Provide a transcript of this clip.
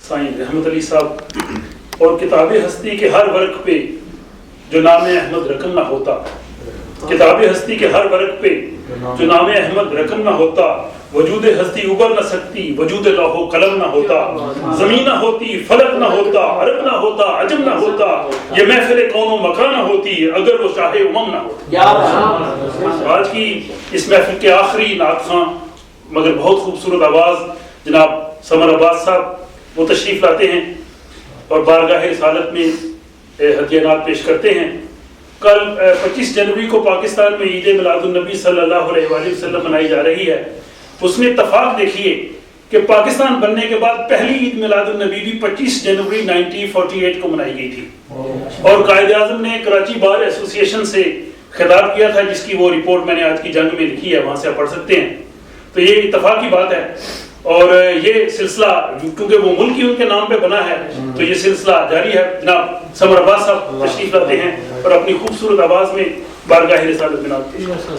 سائیں رحمت علی صاحب اور کتاب ہستی کے ہر ورق پہ جو نام احمد رقم نہ ہوتا، کتاب ہستی کے ہر ورق پہ جو نام احمد رقم نہ ہوتا، وجود ہستی ابھر نہ سکتی وجود لوح و قلم نہ ہوتا، زمین نہ ہوتی فلک نہ ہوتا، عرب نہ ہوتا عجم نہ ہوتا، یہ محفل کون و مکان نہ ہوتی اگر وہ شاہ امم نہ ہوتا۔ آج کی اس محفل کے آخری نعت خواں مگر بہت خوبصورت آواز جناب سمر عباس صاحب وہ تشریف لاتے ہیں اور بارگاہ رسالت میں ہدیہ نعت پیش کرتے ہیں۔ کل 25 جنوری کو پاکستان میں عید میلاد النبی صلی اللہ علیہ وآلہ وسلم منائی جا رہی ہے۔ اس میں اتفاق دیکھیے کہ پاکستان بننے کے بعد پہلی عید میلاد النبی بھی 25 جنوری 1948 کو منائی گئی تھی، اور قائد اعظم نے کراچی بار ایسوسی ایشن سے خطاب کیا تھا جس کی وہ رپورٹ میں نے آج کی جنگ میں لکھی ہے، وہاں سے آپ پڑھ سکتے ہیں۔ تو یہ اتفاق کی بات ہے، اور یہ سلسلہ کیونکہ وہ ملک ہی ان کے نام پہ بنا ہے تو یہ سلسلہ جاری ہے۔ جناب سمر عباس صاحب تشریف لاتے ہیں اور اپنی خوبصورت آواز میں بارگاہ رسالت میں نعت پیش کرتے ہیں۔